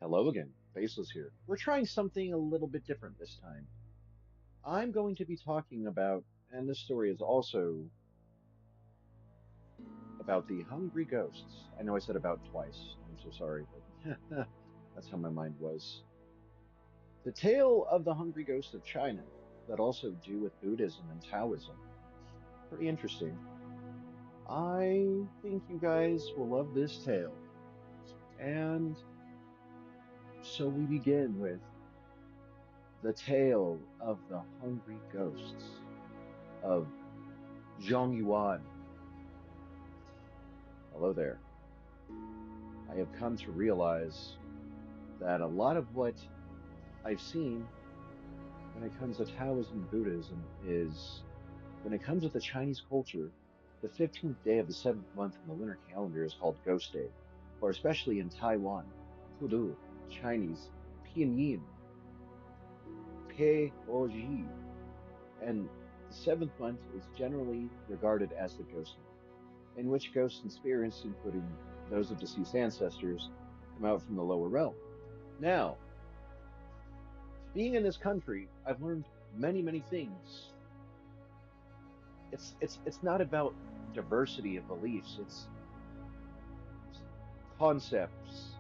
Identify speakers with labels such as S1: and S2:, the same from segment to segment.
S1: Hello again, Faceless here. We're trying something a little bit different this time. I'm going to be talking about, and this story is also about the hungry ghosts. I know I said about twice. I'm so sorry, but that's how my mind was. The tale of the hungry ghosts of China that also do with Buddhism and Taoism. Pretty interesting. I think you guys will love this tale. And so we begin with the tale of the hungry ghosts of Zhongyuan. Hello there. I have come to realize that a lot of what I've seen when it comes to Taoism and Buddhism is when it comes to the Chinese culture, the 15th day of the seventh month in the lunar calendar is called Ghost Day, or especially in Taiwan, Pudu, Chinese, Pinyin, Peoji, and the seventh month is generally regarded as the ghost month, in which ghosts and spirits, including those of deceased ancestors, come out from the lower realm. Now, being in this country, I've learned many things. It's not about diversity of beliefs, it's concepts,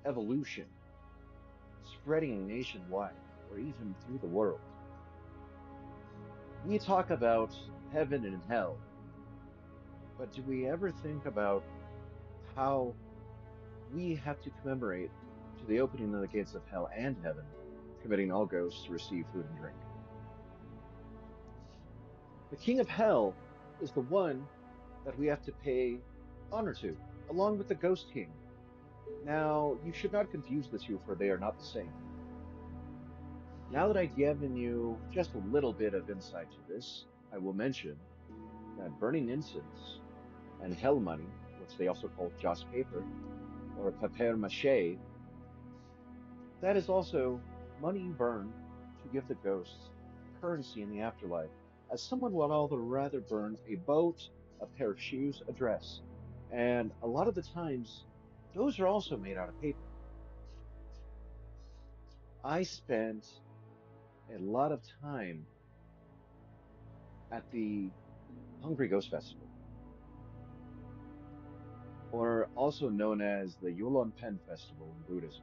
S1: evolution, spreading nationwide, or even through the world. We talk about heaven and hell, but do we ever think about how we have to commemorate to the opening of the gates of hell and heaven, committing all ghosts to receive food and drink? The king of hell is the one that we have to pay honor to, along with the ghost king. Now, you should not confuse the two, for they are not the same. Now that I've given you just a little bit of insight to this, I will mention that burning incense and hell money, which they also call joss paper or papier mâché, that is also money you burn to give the ghosts currency in the afterlife, as someone would all rather burn a boat, a pair of shoes, a dress. And a lot of the times, those are also made out of paper. I spent a lot of time at the Hungry Ghost Festival, or also known as the Yulon Pen Festival in Buddhism.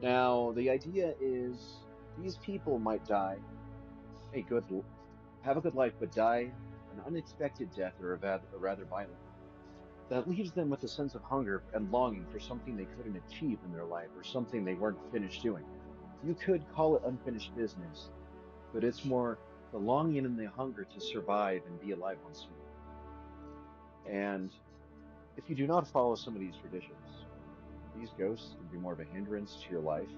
S1: Now, the idea is these people might die a good, have a good life, but die an unexpected death or a rather violent one. That leaves them with a sense of hunger and longing for something they couldn't achieve in their life or something they weren't finished doing. You could call it unfinished business, but it's more the longing and the hunger to survive and be alive once more. And if you do not follow some of these traditions, these ghosts can be more of a hindrance to your life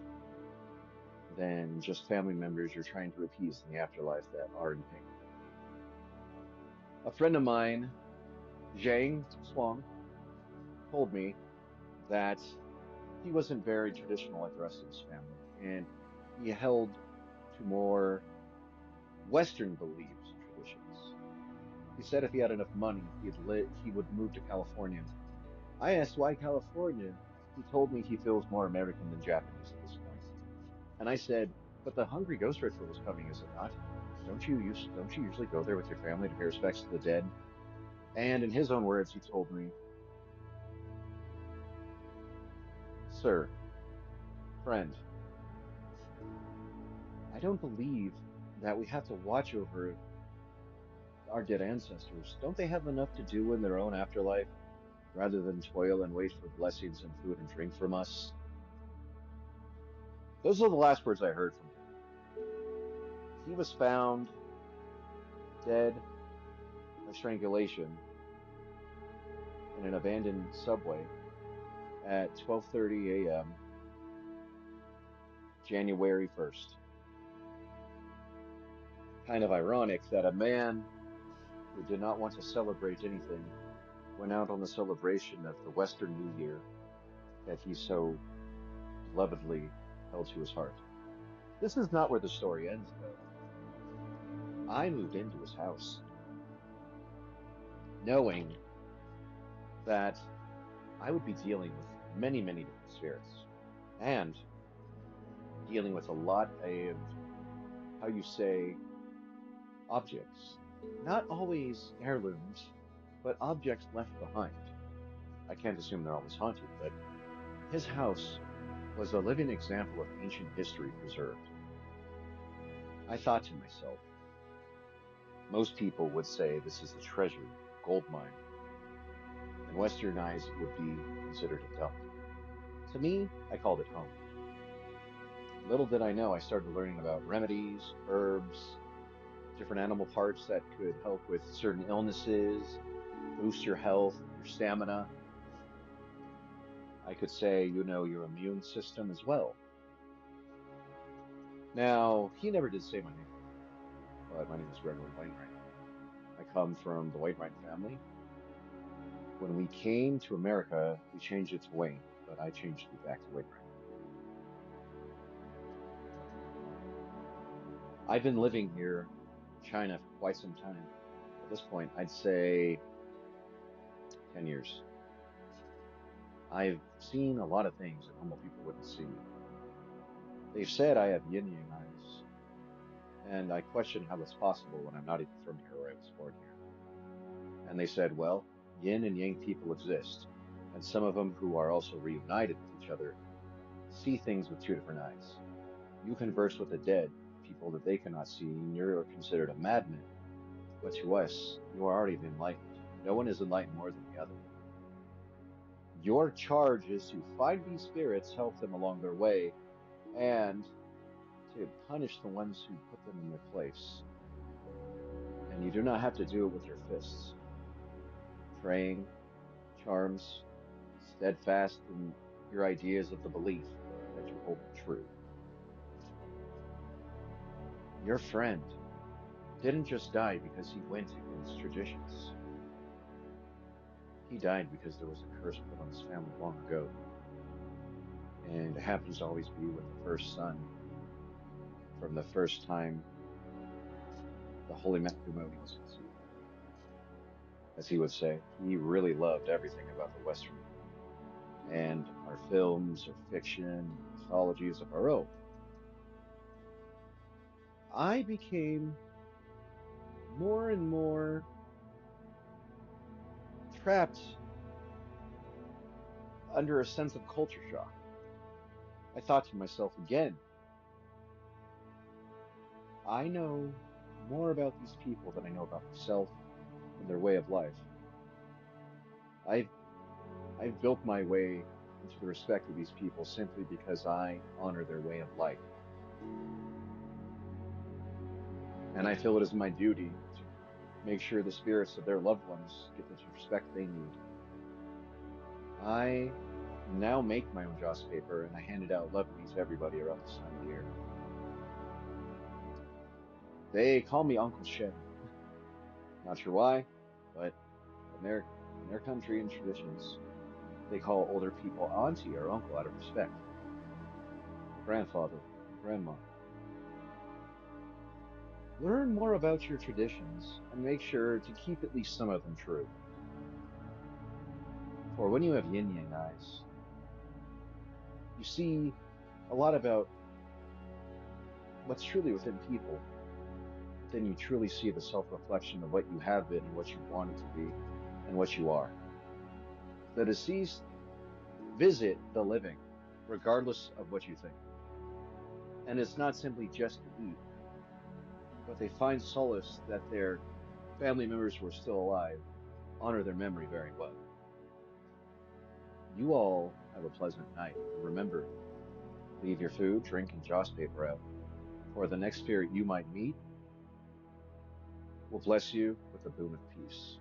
S1: than just family members you're trying to appease in the afterlife that are in pain. A friend of mine, Zhang Swang, told me that he wasn't very traditional like the rest of his family, and he held to more Western beliefs and traditions. He said if he had enough money, he would move to California. I asked why California. He told me he feels more American than Japanese at this point. And I said, but the Hungry Ghost Ritual is coming, is it not? Don't you usually go there with your family to pay respects to the dead? And in his own words, he told me, Sir, friend, I don't believe that we have to watch over our dead ancestors. Don't they have enough to do in their own afterlife rather than toil and wait for blessings and food and drink from us? Those are the last words I heard from him. He was found dead by strangulation in an abandoned subway at 12:30 a.m. January 1st. Kind of ironic that a man who did not want to celebrate anything went out on the celebration of the Western New Year that he so belovedly held to his heart. This is not where the story ends, though. I moved into his house knowing that I would be dealing with many, many different spirits, and dealing with a lot of, how you say, objects. Not always heirlooms, but objects left behind. I can't assume they're always haunted, but his house was a living example of ancient history preserved. I thought to myself, most people would say this is a treasure, gold mine. In Western eyes, it would be considered a dump. To me, I called it home. Little did I know, I started learning about remedies, herbs, different animal parts that could help with certain illnesses, boost your health, your stamina. I could say, your immune system as well. Now, he never did say my name, but my name is Gregory Wainwright. I come from the Wainwright family. When we came to America, we changed it to Wayne, but I changed it back to Wainwright. I've been living here in China for quite some time. At this point, I'd say 10 years. I've seen a lot of things that normal people wouldn't see. They've said I have yin yang eyes, and I question how that's possible when I'm not even from here or I was born here. And they said, well, yin and yang people exist, and some of them who are also reunited with each other see things with two different eyes. You converse with the dead, people that they cannot see, and you're considered a madman. But to us, you are already enlightened. No one is enlightened more than the other. Your charge is to find these spirits, help them along their way, and to punish the ones who put them in their place. And you do not have to do it with your fists. Praying, charms, steadfast in your ideas of the belief that you hold true. Your friend didn't just die because he went against traditions. He died because there was a curse put on his family long ago. And it happens to always be with the first son from the first time the holy matrimony was conceived. As he would say, he really loved everything about the Western world and our films, our fiction, our mythologies of our own. I became more and more trapped under a sense of culture shock. I thought to myself again, I know more about these people than I know about myself and their way of life. I've I've built my way into the respect of these people simply because I honor their way of life. And I feel it is my duty to make sure the spirits of their loved ones get the respect they need. I now make my own joss paper and I hand it out lovingly to everybody around this time of year. They call me Uncle Shen. Not sure why, but in their country and traditions, they call older people auntie or uncle out of respect. Grandfather and grandma. Learn more about your traditions and make sure to keep at least some of them true. For when you have yin yang eyes, you see a lot about what's truly within people, but then you truly see the self reflection of what you have been and what you wanted to be and what you are. The deceased visit the living, regardless of what you think. And it's not simply just to eat, but they find solace that their family members who are still alive honor their memory very well. You all have a pleasant night, and remember, leave your food, drink, and joss paper out, for the next spirit you might meet will bless you with the boon of peace.